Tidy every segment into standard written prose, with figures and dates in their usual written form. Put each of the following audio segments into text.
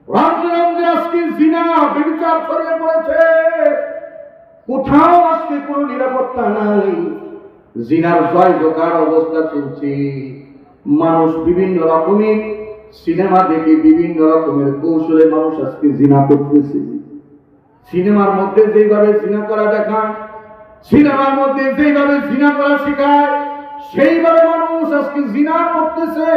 রাজ্যে আজকে জিনা ব্যভিচার ছড়িয়ে পড়েছে, কোথাও আজকে কোনো নিরাপত্তা নাই। জিনার জয় জোকার অবস্থা চলছে। মানুষ বিভিন্ন রকমের সিনেমা দেখে বিভিন্ন রকমের কৌশলে মানুষ আজকে জিনা করতেছে। সিনেমার মধ্যে যেভাবে জিনা করা দেখায়, সিনেমার মধ্যে যেভাবে জিনা করা শেখায়, সেইভাবে মানুষ আজকে জিনা করতেছে।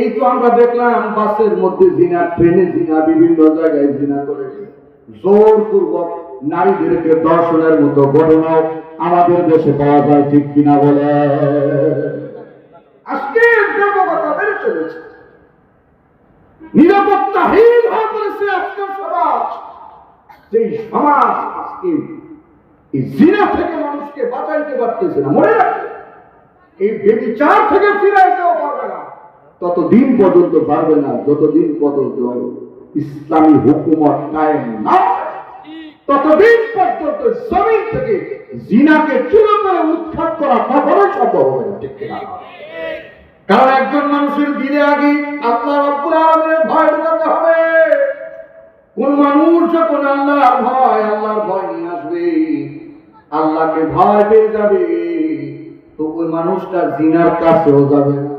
এই তো আমরা দেখলাম বাসের মধ্যে জিনা, ট্রেনে জিনা, বিভিন্ন জায়গায় জিনা করে জোরপূর্বক নারীদেরকে দর্শনের মতো ঘটনাও আমাদের দেশে পাওয়া যায়, ঠিক কিনা বলে? আজকে ব্যাপকতা বেড়ে চলেছে, নিরাপত্তাহীন হয়ে পড়েছে আজকের সমাজ। যেই সমাজ আজকে এই জিনা থেকে মানুষকে বাঁচাইতে পারতেছে না, মনে রাখবে এই ব্যভিচার থেকে ফিরাইতেও পারবে না, ততদিন পর্যন্ত পারবে না যতদিন পর্যন্ত ইসলামী হুকুমত কায়েম না, ততদিন পর্যন্ত জমিন থেকে জিনাকে চূড়া করে উৎখাত করা কখনো সম্ভব হবে না, ঠিক কিনা? কারণ একজন মানুষের দিলে আগে আল্লাহ রাব্বুল আলামিনের ভয় ঢোকাতে হবে। কোন মানুষ যখন আল্লাহর ভয় নিয়ে আসবে, আল্লাহকে ভয় পেয়ে যাবে, তো ওই মানুষটা জিনার কাছেও যাবে না।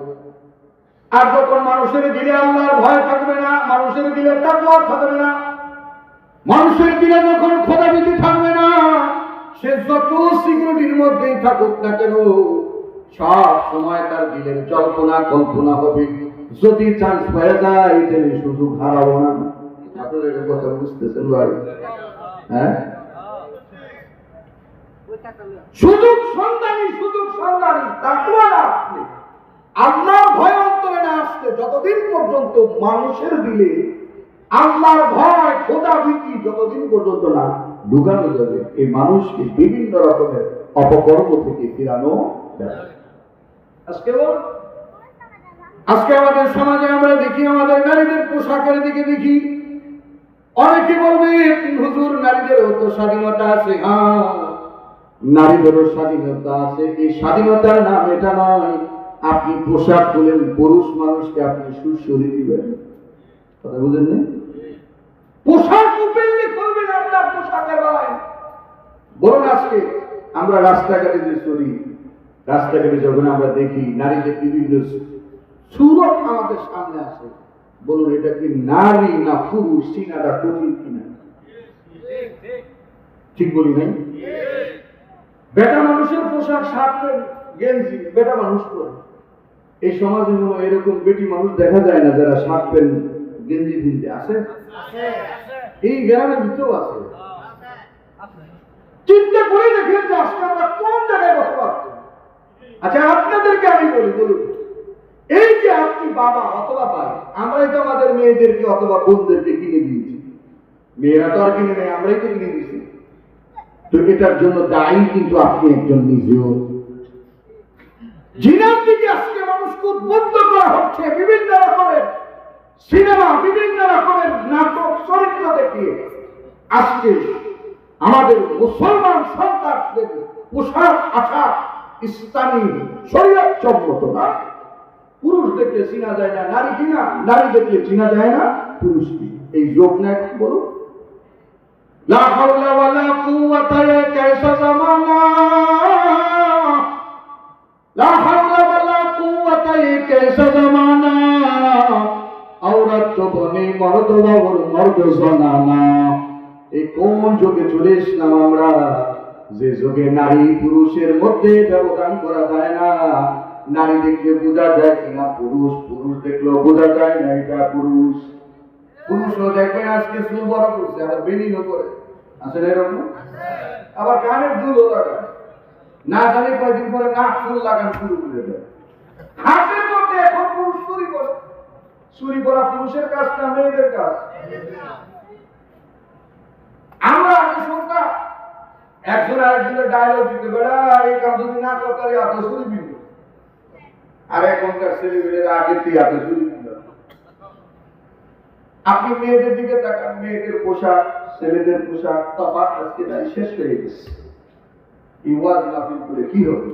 আর যখন মানুষের দিলে আল্লাহর ভয় থাকবে না, মানুষের দিলে তাকওয়া থাকবে না, মানুষের দিলে যখন খোদাভীতি থাকবে না, সে যত সিকিউরিটির মধ্যেই থাকুক না কেন, সব সময় তার দিলের জল্পনা কল্পনা হবে, যদি চান্স পেয়ে যায় তাহলে সুযোগ হারাবো না। আপনারা এটা কথা বুঝতেছেন ভাই? হ্যাঁ, সুযোগ সন্ধানী তাকওয়া না আসলে, আল্লাহর ভয় অন্তরে না আসলে, যতদিন পর্যন্ত মানুষের দিলে আল্লাহর ভয় খোদাভীতি যতদিন পর্যন্ত না ঢুকানো যাবে, এই মানুষকে বিভিন্ন রকমের অপকর্ম থেকে ফিরানো যাবে। আজকে আমাদের সমাজে আমরা দেখি, আমাদের নারীদের পোশাকের দিকে দেখি, অনেকে বলবে হুজুর নারীদেরও তো স্বাধীনতা আছে। হ্যাঁ, নারীদেরও স্বাধীনতা আছে। এই স্বাধীনতার নাম এটা নয় আপনি পোশাক খুলেন, পুরুষ মানুষকে আপনি সুসরি দিবেন। কথা বুঝেন না? পোশাক ওপেনলি খুলবেন আপনার পোশাকের ভাই। বলুন, আজকে আমরা রাস্তাঘাটে যে চলি, রাস্তাঘাটে যখন আমরা দেখি নারীদের বিভিন্ন সুরত আমাদের সামনে আসে, বলুন এটা কি নারী না পুরুষ, চিনাটা কঠিন কিনা? ঠিক বলি নাই? বেটা মানুষের পোশাক, শার্ট গেঞ্জি বেটা মানুষ পরে। এই সমাজে এরকম বেটি মানুষ দেখা যায় না যারা শার্ট প্যান্ট গেঞ্জি কিনতে আসে। এই গ্রামের ভিতরেও আছে। চিন্তা করে দেখেন যে আজকে আমরা কোন জায়গায় বসবাস করি। আচ্ছা, আপনাদেরকে আমি বলি, বলুন এই যে আপনি বাবা অথবা ভাই, আমরাই তো আমাদের মেয়েদেরকে অথবা বোনদেরকে কিনে দিয়েছি। মেয়েরা তো আর কিনে নেই, আমরাই তো কিনে দিয়েছি। তো এটার জন্য দায়ী কিন্তু আপনি একজন নিজেও। জিনার দিকে আজকে মানুষকে উদ্বুদ্ধ করা হচ্ছে বিভিন্ন রকমের সিনেমা, বিভিন্ন রকমের নাটক, চরিত্র দেখিয়ে। আজকে আমাদের মুসলমান সন্তানদের পোশাক আশাক ইসলামী শরীয়ত সম্মত না। পুরুষ দেখলে চিনা যায় না নারী কিনা, নারী দেখলে চিনা যায় না পুরুষ কি। এই যোগ না এখন বলুন। লা হাওলা ওয়ালা কুওয়াতা কাইসা জামানা, লা হাওলা ওয়ালা কুওয়াতা কাইসা জামানা, আওরাত তো বনে মর্দ বাবর মর্দ জানানা। এই কোন যুগে চলে এসলাম আমরা, যে যুগে নারী পুরুষের মধ্যে ব্যবধান করা যায় না। নারী দেখলে বোঝা যায় কিনা পুরুষ, পুরুষ দেখলেও বোঝা যায় না এটা পুরুষ। পুরুষও দেখবেন আজকে চুল বড় করছে, আবার বেনিও করে, আসলে এরকম। আবার কানের দুলও লাগায়, না জানি কয়েকদিন পরে নাক ফুল লাগান শুরু করে দেয়। হাতের মধ্যে এখন পুরুষ চুরি করে। চুরি করা পুরুষের কাজ না মেয়েদের কাজ? আমরা আগে শুনতাম একজন আরেকজনের ডায়লগ দিতে বেড়া, এই কাজ যদি না করতে এত চুরি দিব। আর এখনকার ছেলেমেয়েরা আগের থেকে এত চুরি দিল। আপনি মেয়েদের দিকে তাকান, মেয়েদের পোশাক ছেলেদের পোশাক তফাৎ আজকে তাই শেষ হয়ে গেছে। এই ওয়াজ মাহফিল করে কি হবে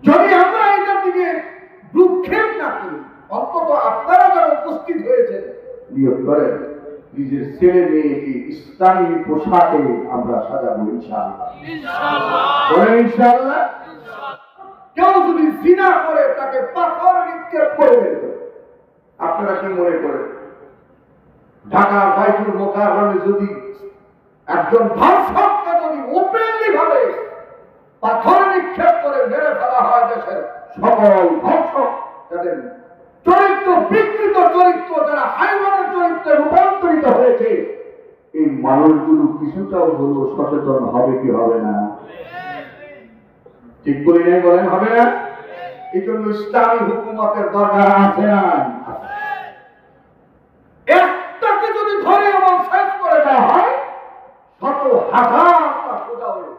যদি আমরা এটার দিকে ভ্রুক্ষেপ না করি? অন্তত আপনারা যারা উপস্থিত হয়েছেন নিয়োগ করেন নিজের ছেলে মেয়েকে ইসলামী পোশাকে আমরা সাজাবো ইনশাআল্লাহ। বলেন ইনশাআল্লাহ। কেউ যদি জিনা করে তাকে পাথর নিক্ষেপ করে দেবে। আপনারা কি মনে করেন ঢাকার বাইতুল মোকাররমে যদি একজন ধর্ষককে যদি ওপেনলি ভাবে পাথর নিক্ষেপ করে মেরে ফেলা হয়, দেশের সকল ধর্ষক যাদের চরিত্র বিকৃত চরিত্র, যারা হাইওয়ানের চরিত্রে রূপান্তরিত হয়েছে, এই মানুষগুলো কিছুটাও হলো সচেতন হবে কি হবে না? ঠিক বলি নাই? বলেন হবে না? এই জন্য ইসলামী হুকুমতের দরকার আছে না? একটাকে যদি ধরে এবং শেষ করে দেওয়া হয়, শত হাজারটা সোজা হয়ে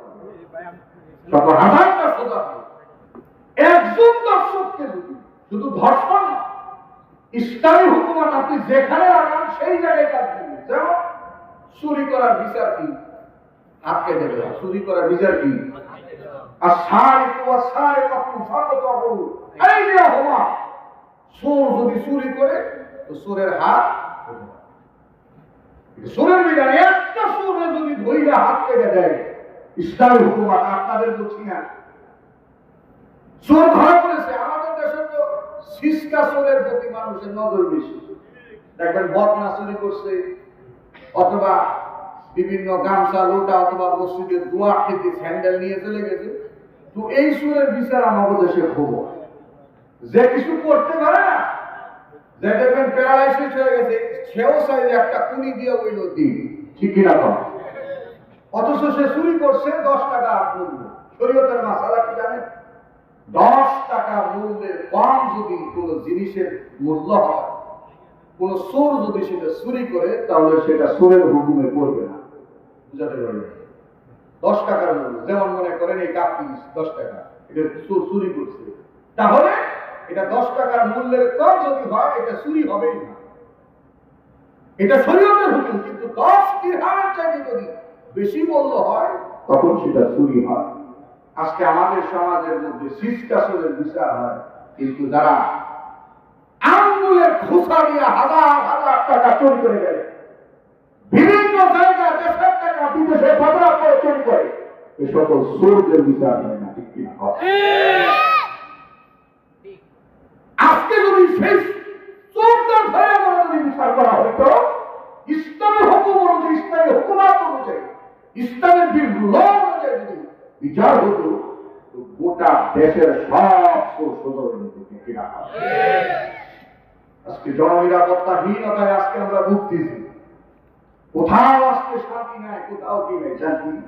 শত হাজারটা সোজা হবে। একজন দর্শককে যদি শুধু ধর্ষণ না, ইসলামী হুকুমত আপনি যেখানে লাগান সেই জায়গায় কাজ করবেন। যেমন চুরি করার বিচার কি? হাত কেটে দেওয়া। চুরি করার বিচার কি? আর এই যে হওয়া চোর যদি চুরি করে তো চোরের হাত, চোরের বিধান। একটা চোরে যদি ধৈর্য হাত কেটে দেয়, ইসলামী হুকুমত আপনাদের বলছি না, চোর ধরা পড়েছে। আমাদের দেশে তো সিসকা চোরের প্রতি মানুষের নজর বেশি। দেখবেন বদনা চুরি করছে, অথবা বিভিন্ন গামছা লোটা অথবা মসজিদের দুয়ার থেকে স্যান্ডেল নিয়ে চলে গেছে। তো এই চোরের বিচার আমাদের দেশে খুব। যে কিছু করতে পারে না, যে দেখবেন প্যারালাইসিস হয়ে গেছে, সেও চাইলে একটা কুলি দিয়ে ওইল দিন, ঠিক কিনা? অথচ সে চুরি করছে 10 টাকা মূল্য। শরীয়তের মাসালা কি জানেন? 10 টাকা মূল্যের কম যদি কোন জিনিসের মূল্য হয়, কোন চোর যদি সেটা চুরি করে, তাহলে সেটা চোরের হুকুমে পড়বে না। বুঝাতে পারবেন? 10 টাকার মূল্য, যেমন মনে করেন এই কাপ 10 টাকা, এটা চোর চুরি করছে, তাহলে এটা 10 টাকার মূল্যের কম যদি হয়, এটা চুরি হবেই না। এটা শরীয়তের হুকুম। কিন্তু 10 দিরহামের চাইতে যদি বেশি মূল্য হয়, তখন সেটা চুরি হয়। আজকে আমাদের সমাজের মধ্যে সিসকা চোরের বিচার হয়, কিন্তু যারা আঙ্গুলের খোসা দিয়ে হাজার হাজার টাকা চুরি করে গেলে, বিভিন্ন জায়গায় দেশের টাকা বিদেশে বদলা করে চুরি করে, এ সকল চোরদের বিচার হয় না, ঠিক কিনা? আজকে যদি সেই চোরদের ধরে যদি বিচার করা হতো ইসলামী হুকুম অনুযায়ী, ইসলামী হুকুমাত অনুযায়ী, ইসলামের বিরুদ্ধ অনুযায়ী যদি বিচার হতো, তো গোটা দেশের সব চোর সোজা হয়ে যেত, ঠিক কিনা? আজকে জননিরাপত্তাহীনতায় আজকে আমরা ভুগতেছি। কোথাও আজকে শান্তি নাই, কোথাও কি নেই? শান্তি নাই।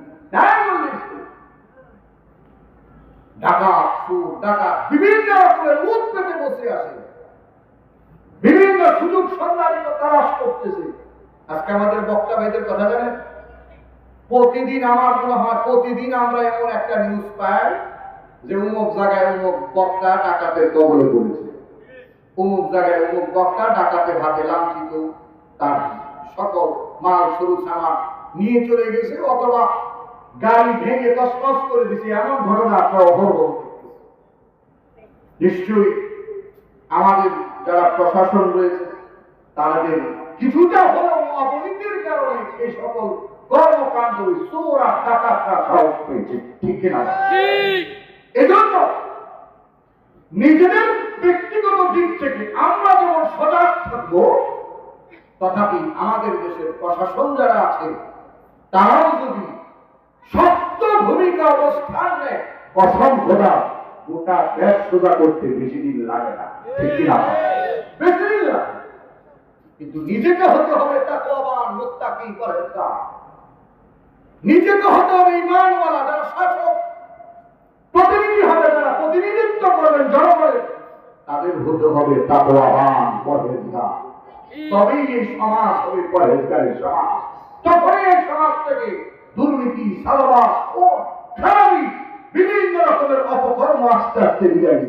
ডাকাত, চোর, ডাকাত বিভিন্ন রকমের মুখ পেতে বসে আছে, বিভিন্ন সুযোগ সন্ধানিত তালাশ করতেছে। আজকে আমাদের বক্তা ভাইদের কথা জানেন? প্রতিদিন আমার মনে হয় প্রতিদিন আমরা এমন একটা নিউজ পাই যে অমুক জায়গায় অমুক বক্তা ডাকাতের কবলে পড়েছে, অমুক জায়গায় অমুক বক্তা ডাকাতের হাতে লাঞ্ছিত, তার সকল মাল সরু সামান নিয়ে চলে গেছে, অথবা গাড়ি ভেঙে তছনছ করে দিছে। এমন ঘটনা আপনারা অবগত। নিশ্চয়ই আমাদের যারা প্রশাসন রয়েছে, তাদের কিছুটা হলেও অবনীতির কারণে এই সকল কর্মকাণ্ড চোর আর ডাকাতরা সাহস পেয়েছে, ঠিক কিনা? এজন্য নিজেদের ব্যক্তিগত দিক থেকে আমরা যেমন সজাগ থাকবো, তথাপি আমাদের দেশের প্রশাসন যারা আছে তারাও যদি শক্ত ভূমিকা অবস্থান নেয়, কসম খোদা গোটা দেশ সোজা করতে বেশি দিন লাগে না, ঠিক কিনা? বেশি দিন লাগে। কিন্তু নিজেকে হতে হবে তাকওয়াবান, মুত্তাকি, পরহেজগার। নিজেকে হতে হবে ঈমানওয়ালা, যারা শাসক প্রতিনিধি হবে, যারা প্রতিনিধিত্ব করবেন জনগণের, তাদের হতে হবে তাকওয়াবান, পরহেজগার। তবেই এই সমাজ হবে পরহেজগারের সমাজ। তখনই এই সমাজ থেকে দুর্নীতি, সালবাস ও খারাপি, বিভিন্ন রকমের অপকর্ম আস্তে আস্তে বিদায়